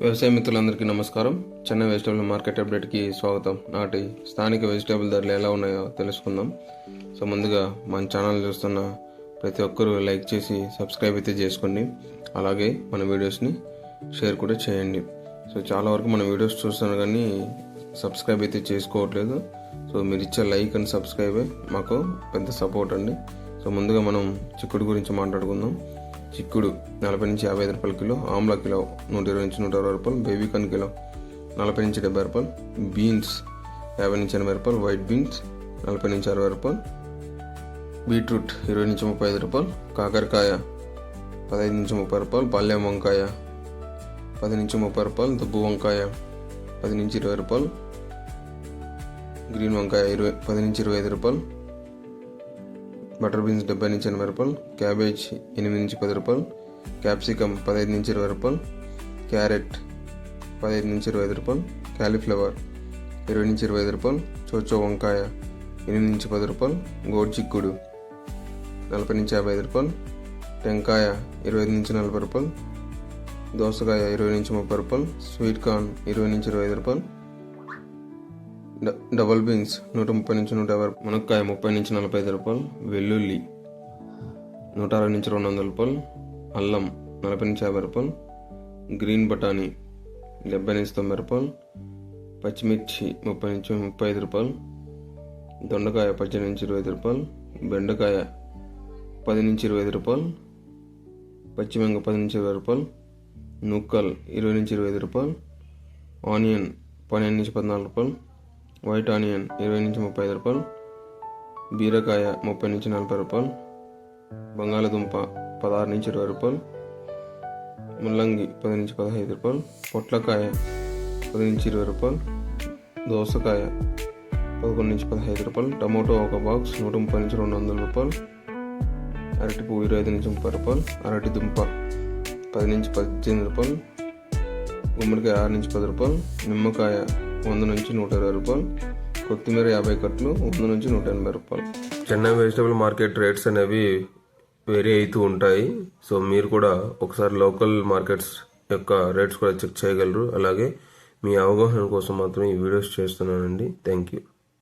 వ్యవసాయ మిత్రులందరికీ నమస్కారం. చెన్నై వెజిటబుల్ మార్కెట్ అప్డేట్కి స్వాగతం. నాటి స్థానిక వెజిటబుల్ ధరలు ఎలా ఉన్నాయో తెలుసుకుందాం. సో ముందుగా మన ఛానల్ చూస్తున్న ప్రతి ఒక్కరూ లైక్ చేసి సబ్స్క్రైబ్ అయితే చేసుకోండి. అలాగే మన వీడియోస్ని షేర్ కూడా చేయండి. సో చాలా వరకు మన వీడియోస్ చూస్తున్నారు కానీ సబ్స్క్రైబ్ అయితే చేసుకోవట్లేదు. సో మీరు ఇచ్చే లైక్ అండ్ సబ్స్క్రైబే మాకు పెద్ద సపోర్ట్ అండి. సో ముందుగా మనం చిక్కుడు గురించి మాట్లాడుకుందాం. చిక్కుడు 40 నుంచి 55 రూపాయల కిలో, ఆమ్లా కిలో 120 నుంచి 160 రూపాయలు, బేబీకాన్ కిలో 40 నుంచి 70 రూపాయలు, బీన్స్ 50 నుంచి 80 రూపాయలు, వైట్ బీన్స్ 40 నుంచి 60 రూపాయలు, బీట్రూట్ 20 నుంచి 35 రూపాయలు, కాకరకాయ 15 నుంచి 30 రూపాయలు, పల్లెం వంకాయ 10 నుంచి 30 రూపాయలు, దుబ్బు వంకాయ 10 నుంచి 20 రూపాయలు, గ్రీన్ వంకాయ 10 నుంచి 25 రూపాయలు, బటర్ బీన్స్ 70 నుంచి 80 రూపాయలు, క్యాబేజ్ 8 నుంచి 10 రూపాయలు, క్యాప్సికమ్ 15 నుంచి 20 రూపాయలు, క్యారెట్ 15 నుంచి 25 రూపాయలు, క్యాలీఫ్లవర్ 20 నుంచి 25 రూపాయలు, చోచో వంకాయ 8 నుంచి 10 రూపాయలు, గోడు చిక్కుడు 40 నుంచి 55 రూపాయలు, టెంకాయ 25 నుంచి 40 రూపాయలు, దోసకాయ 20 నుంచి 30 రూపాయలు, స్వీట్ కార్న్ 20 నుంచి 25 రూపాయలు, డబల్ బీన్స్ 130 నుంచి 150, మునక్కాయ 30 నుంచి 45 రూపాయలు, వెల్లుల్లి 160 నుంచి 200 రూపాయలు, అల్లం 40 నుంచి 50 రూపాయలు, గ్రీన్ బఠానీ 70 నుంచి 90 రూపాయలు, పచ్చిమిర్చి 30 నుంచి 35 రూపాయలు, దొండకాయ 18 నుంచి 25 రూపాయలు, బెండకాయ 10 నుంచి 25 రూపాయలు, పచ్చిమింగ 10 నుంచి 20 రూపాయలు, నూక్కల్ 20 నుంచి 25 రూపాయలు, ఆనియన్ 12 నుంచి 14 రూపాయలు, వైట్ ఆనియన్ 20 నుంచి 35 రూపాయలు, బీరకాయ 30 నుంచి 40 రూపాయలు, బంగాళదుంప 16 నుంచి 20 రూపాయలు, ముల్లంగి 10 నుంచి 15 రూపాయలు, పొట్లకాయ 10 నుంచి 20 రూపాయలు, దోసకాయ 11 నుంచి 15 రూపాయలు, టమోటో ఒక బాక్స్ 130 నుంచి 200 రూపాయలు, అరటి పువ్వు 25 నుంచి 30 రూపాయలు, అరటి దుంప 10 నుంచి 18 రూపాయలు, గుమ్మడికాయ 6 నుంచి 10 రూపాయలు, నిమ్మకాయ 100 నుంచి 120 రూపాయలు, కొత్తిమీర 50 కట్టలు 100 నుంచి 180 రూపాయలు. చెన్నై వెజిటబుల్ మార్కెట్ రేట్స్ అనేవి వేరీ అవుతూ ఉంటాయి. సో మీరు కూడా ఒకసారి లోకల్ మార్కెట్స్ యొక్క రేట్స్ కూడా చెక్ చేయగలరు. అలాగే మీ అవగాహన కోసం మాత్రం ఈ వీడియోస్ చేస్తున్నానండి. Thank you.